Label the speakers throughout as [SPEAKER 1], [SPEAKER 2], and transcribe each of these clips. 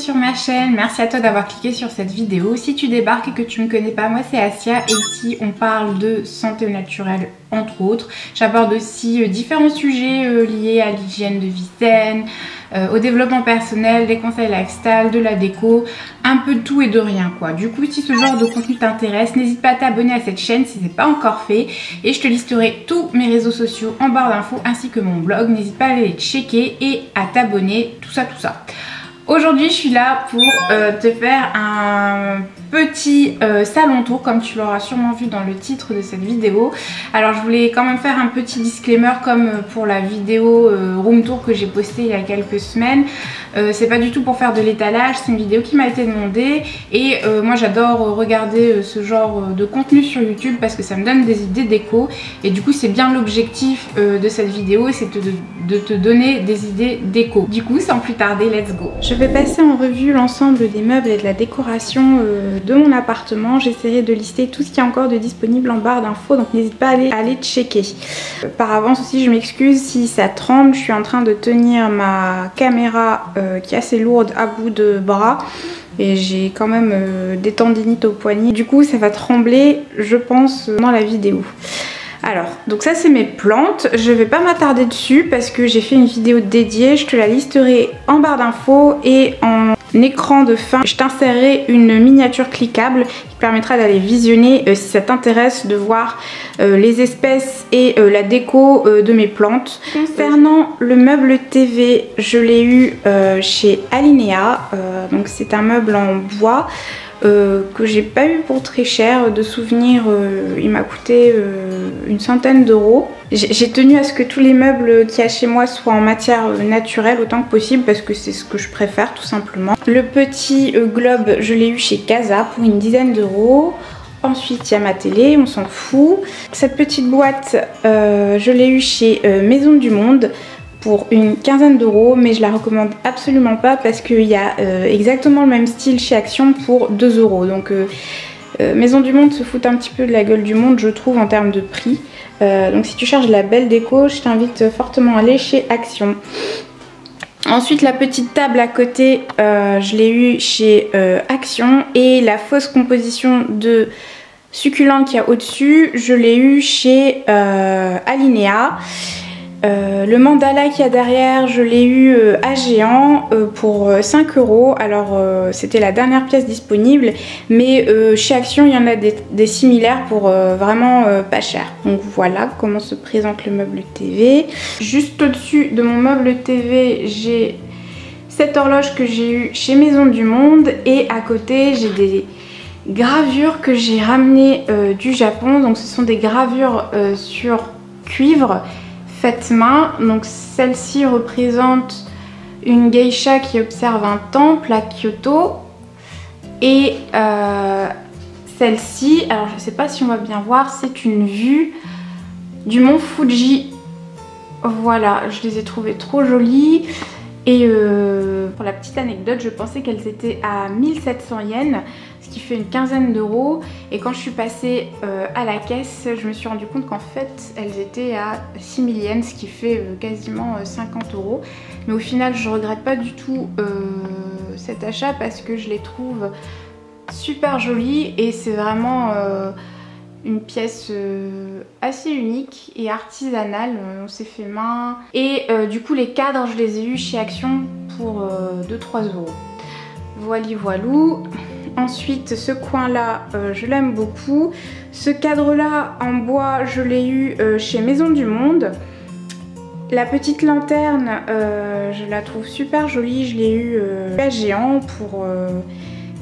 [SPEAKER 1] sur ma chaîne, merci à toi d'avoir cliqué sur cette vidéo. Si tu débarques et que tu ne me connais pas, moi c'est Asia et ici on parle de santé au naturel entre autres. J'aborde aussi différents sujets liés à l'hygiène de vie saine, au développement personnel, des conseils lifestyle, de la déco, un peu de tout et de rien quoi. Du coup si ce genre de contenu t'intéresse, n'hésite pas à t'abonner à cette chaîne si ce n'est pas encore fait et je te listerai tous mes réseaux sociaux en barre d'infos ainsi que mon blog. N'hésite pas à aller les checker et à t'abonner, tout ça. Aujourd'hui je suis là pour te faire un petit salon tour comme tu l'auras sûrement vu dans le titre de cette vidéo. Alors je voulais quand même faire un petit disclaimer comme pour la vidéo room tour que j'ai postée il y a quelques semaines. C'est pas du tout pour faire de l'étalage, c'est une vidéo qui m'a été demandée et moi j'adore regarder ce genre de contenu sur YouTube parce que ça me donne des idées déco et du coup c'est bien l'objectif de cette vidéo, c'est de te donner des idées déco. Du coup sans plus tarder, let's go. Je vais passer en revue l'ensemble des meubles et de la décoration de mon appartement. J'essaierai de lister tout ce qui est encore de disponible en barre d'infos, donc n'hésite pas à aller checker. Par avance aussi je m'excuse si ça tremble, je suis en train de tenir ma caméra qui est assez lourde à bout de bras et j'ai quand même des tendinites au poignet, du coup ça va trembler je pense dans la vidéo. Alors, donc ça c'est mes plantes, je vais pas m'attarder dessus parce que j'ai fait une vidéo dédiée, je te la listerai en barre d'infos et en écran de fin. Je t'insérerai une miniature cliquable qui permettra d'aller visionner si ça t'intéresse de voir les espèces et la déco de mes plantes. Concernant le meuble TV, je l'ai eu chez Alinea, donc c'est un meuble en bois. Que j'ai pas eu pour très cher, de souvenir il m'a coûté une centaine d'euros. J'ai tenu à ce que tous les meubles qu'il y a chez moi soient en matière naturelle autant que possible parce que c'est ce que je préfère tout simplement. Le petit globe je l'ai eu chez Casa pour une dizaine d'euros. Ensuite il y a ma télé, on s'en fout. Cette petite boîte je l'ai eu chez Maison du Monde pour une quinzaine d'euros, mais je la recommande absolument pas parce qu'il y a exactement le même style chez Action pour 2 euros. Donc Maison du Monde se fout un petit peu de la gueule du monde je trouve en termes de prix. Donc si tu cherches la belle déco, je t'invite fortement à aller chez Action. Ensuite la petite table à côté, je l'ai eu chez Action et la fausse composition de succulente qu'il y a au-dessus, je l'ai eu chez Alinea. Le mandala qu'il y a derrière, je l'ai eu à Géant pour 5 euros. Alors c'était la dernière pièce disponible, mais chez Action il y en a des similaires pour vraiment pas cher. Donc voilà comment se présente le meuble TV. Juste au-dessus de mon meuble TV, j'ai cette horloge que j'ai eue chez Maison du Monde et à côté j'ai des gravures que j'ai ramenées du Japon. Donc ce sont des gravures sur cuivre faites main. Donc celle-ci représente une geisha qui observe un temple à Kyoto et celle-ci, alors je ne sais pas si on va bien voir, c'est une vue du mont Fuji. Voilà, je les ai trouvées trop jolies et pour la petite anecdote, je pensais qu'elles étaient à 1700 yens, ce qui fait une quinzaine d'euros, et quand je suis passée à la caisse, je me suis rendu compte qu'en fait elles étaient à 6000 yens, ce qui fait quasiment 50 euros. Mais au final je regrette pas du tout cet achat parce que je les trouve super jolies et c'est vraiment une pièce assez unique et artisanale, on s'est fait main. Et du coup les cadres je les ai eus chez Action pour 2-3 euros. Voili voilou. Ensuite ce coin là je l'aime beaucoup. Ce cadre là en bois je l'ai eu chez Maison du Monde. La petite lanterne je la trouve super jolie, je l'ai eu à Géant pour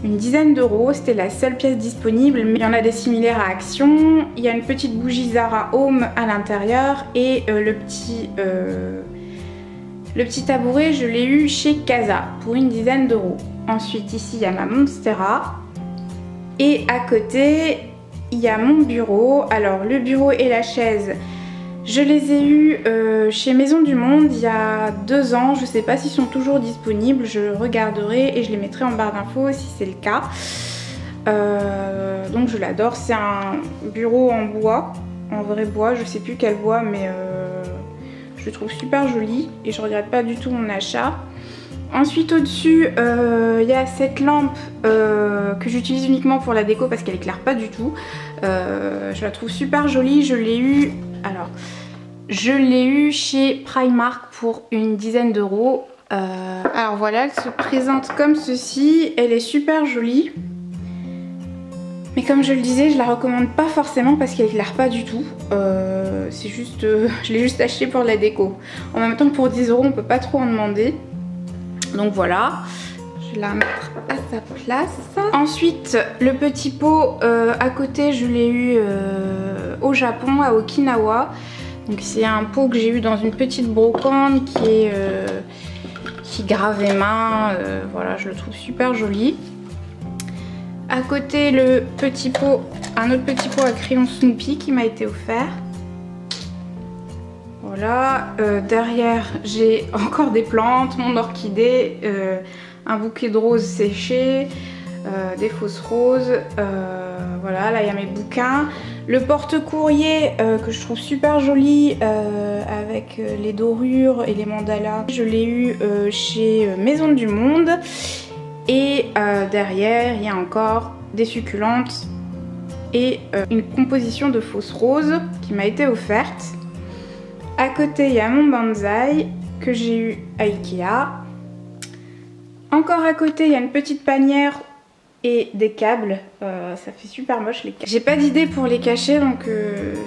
[SPEAKER 1] une dizaine d'euros, c'était la seule pièce disponible, mais il y en a des similaires à Action. Il y a une petite bougie Zara Home à l'intérieur et le petit tabouret je l'ai eu chez Casa pour une dizaine d'euros. Ensuite ici il y a ma Monstera et à côté il y a mon bureau. Alors le bureau et la chaise je les ai eus chez Maison du Monde il y a 2 ans. Je ne sais pas s'ils sont toujours disponibles, je regarderai et je les mettrai en barre d'infos si c'est le cas. Donc je l'adore, c'est un bureau en bois, en vrai bois, je sais plus quel bois mais je le trouve super joli et je regrette pas du tout mon achat. Ensuite au-dessus, il y a cette lampe que j'utilise uniquement pour la déco parce qu'elle éclaire pas du tout. Je la trouve super jolie, je l'ai eu... Alors, je l'ai eu chez Primark pour une dizaine d'euros. Alors voilà, elle se présente comme ceci, elle est super jolie. Mais comme je le disais, je la recommande pas forcément parce qu'elle éclaire pas du tout. C'est juste, je l'ai juste acheté pour la déco. En même temps, pour 10 euros, on peut pas trop en demander. Donc voilà, je vais la mettre à sa place. Ensuite, le petit pot à côté, je l'ai eu au Japon, à Okinawa. Donc c'est un pot que j'ai eu dans une petite brocante qui gravait main. Voilà, je le trouve super joli. À côté, le petit pot, un autre petit pot à crayon Snoopy qui m'a été offert. Voilà, derrière j'ai encore des plantes, mon orchidée, un bouquet de roses séchées, des fausses roses, voilà, là il y a mes bouquins. Le porte-courrier que je trouve super joli avec les dorures et les mandalas, je l'ai eu chez Maison du Monde. Et derrière il y a encore des succulentes et une composition de fausses roses qui m'a été offerte. À côté, il y a mon bonsaï que j'ai eu à Ikea. Encore à côté, il y a une petite panière et des câbles. Ça fait super moche les câbles. J'ai pas d'idée pour les cacher, donc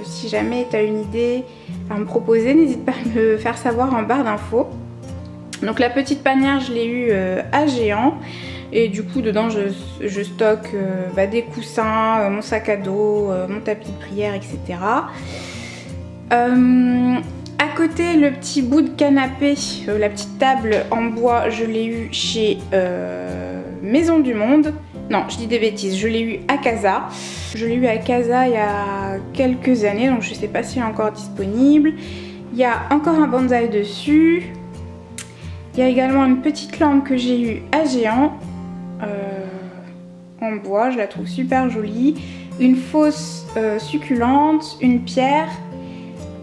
[SPEAKER 1] si jamais tu as une idée à me proposer, n'hésite pas à me faire savoir en barre d'infos. Donc la petite panière, je l'ai eu à Géant. Et du coup, dedans, je stocke des coussins, mon sac à dos, mon tapis de prière, etc. À côté, le petit bout de canapé, la petite table en bois, je l'ai eu chez Maison du Monde. Non, je dis des bêtises, je l'ai eu à Casa. Je l'ai eu à Casa il y a quelques années, donc je sais pas s'il est encore disponible. Il y a encore un bonsaï dessus. Il y a également une petite lampe que j'ai eue à Géant. En bois, je la trouve super jolie. Une fausse succulente, une pierre,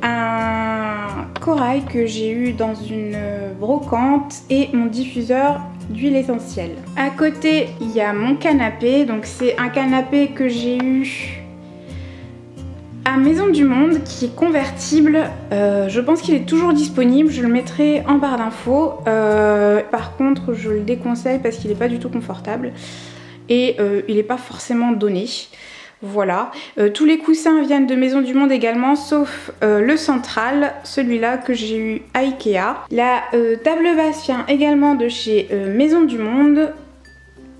[SPEAKER 1] un corail que j'ai eu dans une brocante et mon diffuseur d'huile essentielle. À côté, il y a mon canapé. Donc c'est un canapé que j'ai eu à Maison du Monde qui est convertible. Je pense qu'il est toujours disponible, je le mettrai en barre d'infos. Par contre, je le déconseille parce qu'il n'est pas du tout confortable et il n'est pas forcément donné. Voilà, tous les coussins viennent de Maison du Monde également, sauf le central, celui-là que j'ai eu à Ikea. La table basse vient également de chez Maison du Monde,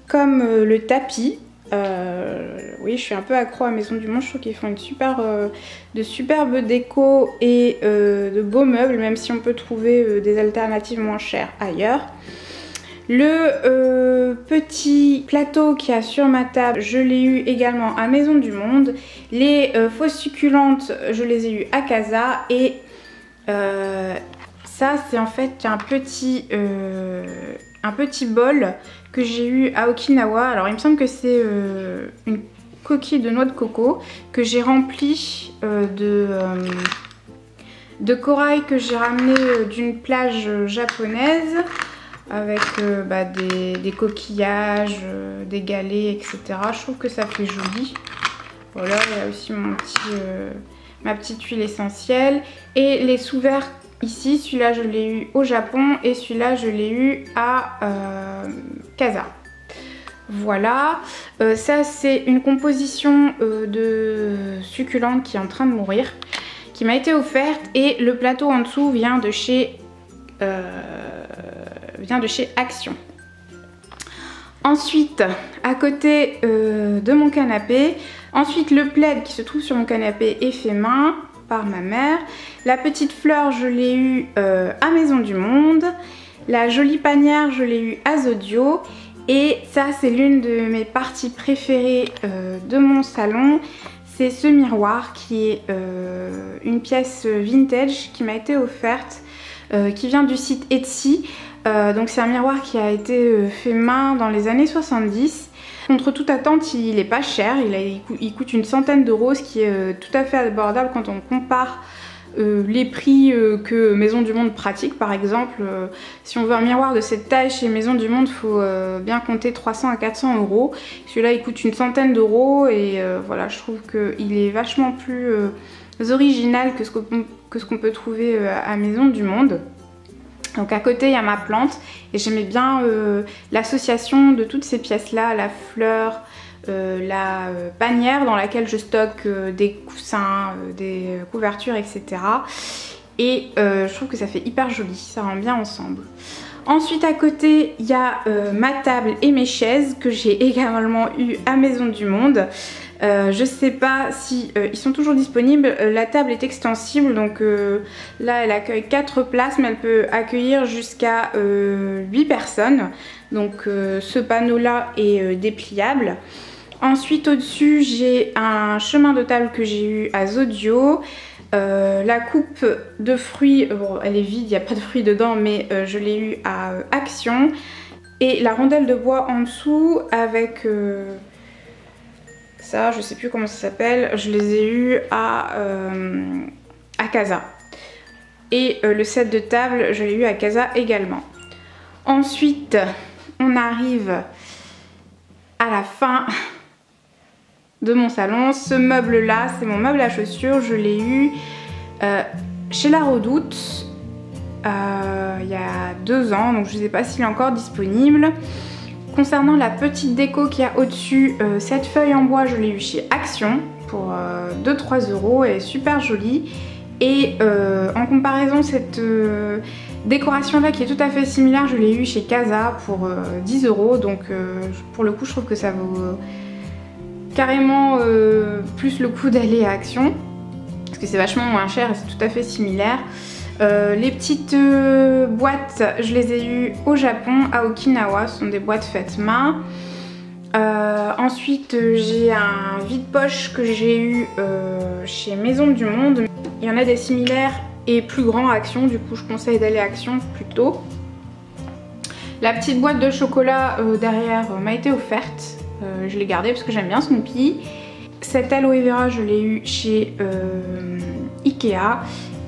[SPEAKER 1] comme le tapis. Oui, je suis un peu accro à Maison du Monde, je trouve qu'ils font de superbes décos et de beaux meubles, même si on peut trouver des alternatives moins chères ailleurs. Le petit plateau qu'il y a sur ma table, je l'ai eu également à Maison du Monde. Les fausses succulentes, je les ai eues à Casa. Et ça, c'est en fait un petit bol que j'ai eu à Okinawa. Alors, il me semble que c'est une coquille de noix de coco que j'ai remplie de corail que j'ai ramené d'une plage japonaise. Avec des coquillages, des galets, etc. Je trouve que ça fait joli. Voilà, il y a aussi ma petite huile essentielle. Et les sous-verts ici, celui-là je l'ai eu au Japon et celui-là je l'ai eu à Casa. Voilà, ça c'est une composition de succulente qui est en train de mourir, qui m'a été offerte. Et le plateau en dessous vient de chez Action. Ensuite, à côté de mon canapé, ensuite le plaid qui se trouve sur mon canapé est fait main par ma mère. La petite fleur, je l'ai eu à Maison du Monde. La jolie panière, je l'ai eu à Zodio. Et ça, c'est l'une de mes parties préférées de mon salon. C'est ce miroir qui est une pièce vintage qui m'a été offerte, qui vient du site Etsy. Donc c'est un miroir qui a été fait main dans les années 70. Contre toute attente, il est pas cher, il coûte une centaine d'euros, ce qui est tout à fait abordable quand on compare les prix que Maison du Monde pratique. Par exemple, si on veut un miroir de cette taille chez Maison du Monde, il faut bien compter 300 à 400 euros. Celui-là il coûte une centaine d'euros et voilà, je trouve qu'il est vachement plus original que ce qu'on peut trouver à Maison du Monde. Donc à côté il y a ma plante et j'aimais bien l'association de toutes ces pièces là, la fleur, la panière dans laquelle je stocke des coussins, des couvertures, etc. Et je trouve que ça fait hyper joli, ça rend bien ensemble. Ensuite à côté il y a ma table et mes chaises que j'ai également eu à Maison du Monde. Je sais pas si ils sont toujours disponibles. La table est extensible, donc là elle accueille 4 places mais elle peut accueillir jusqu'à 8 personnes. Donc ce panneau là est dépliable. Ensuite au-dessus j'ai un chemin de table que j'ai eu à Zodio. La coupe de fruits, bon elle est vide, il n'y a pas de fruits dedans mais je l'ai eu à Action. Et la rondelle de bois en dessous avec ça, je sais plus comment ça s'appelle, je les ai eu à Casa. Et le set de table, je l'ai eu à Casa également. Ensuite, on arrive à la fin de mon salon. Ce meuble là, c'est mon meuble à chaussures, je l'ai eu chez La Redoute il y a 2 ans, donc je ne sais pas s'il est encore disponible. Concernant la petite déco qu'il y a au-dessus, cette feuille en bois, je l'ai eu chez Action pour 2-3 euros, elle est super jolie. Et en comparaison, cette décoration là qui est tout à fait similaire, je l'ai eu chez Casa pour 10 euros. Donc pour le coup, je trouve que ça vaut carrément plus le coup d'aller à Action, parce que c'est vachement moins cher et c'est tout à fait similaire. Les petites boîtes, je les ai eues au Japon, à Okinawa, ce sont des boîtes faites main. Ensuite j'ai un vide-poche que j'ai eu chez Maison du Monde. Il y en a des similaires et plus grands à Action, du coup je conseille d'aller à Action plutôt. La petite boîte de chocolat derrière m'a été offerte, je l'ai gardée parce que j'aime bien Snoopy. Cette aloe vera je l'ai eu chez Ikea.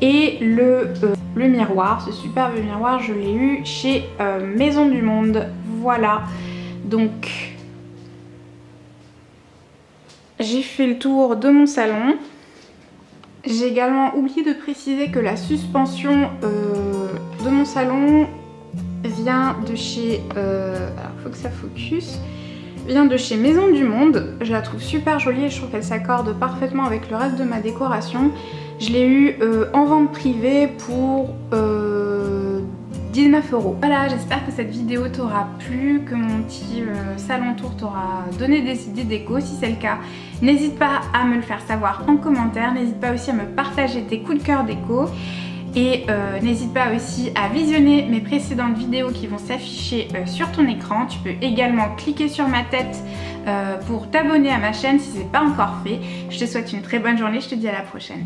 [SPEAKER 1] Et le miroir, ce superbe miroir, je l'ai eu chez Maison du Monde. Voilà, donc j'ai fait le tour de mon salon. J'ai également oublié de préciser que la suspension de mon salon vient de chez... alors faut que ça focus. Vient de chez Maison du Monde. Je la trouve super jolie et je trouve qu'elle s'accorde parfaitement avec le reste de ma décoration. Je l'ai eu en vente privée pour 19 euros. Voilà, j'espère que cette vidéo t'aura plu, que mon petit salon tour t'aura donné des idées déco. Si c'est le cas, n'hésite pas à me le faire savoir en commentaire. N'hésite pas aussi à me partager tes coups de cœur déco. Et n'hésite pas aussi à visionner mes précédentes vidéos qui vont s'afficher sur ton écran. Tu peux également cliquer sur ma tête pour t'abonner à ma chaîne si ce n'est pas encore fait. Je te souhaite une très bonne journée, je te dis à la prochaine.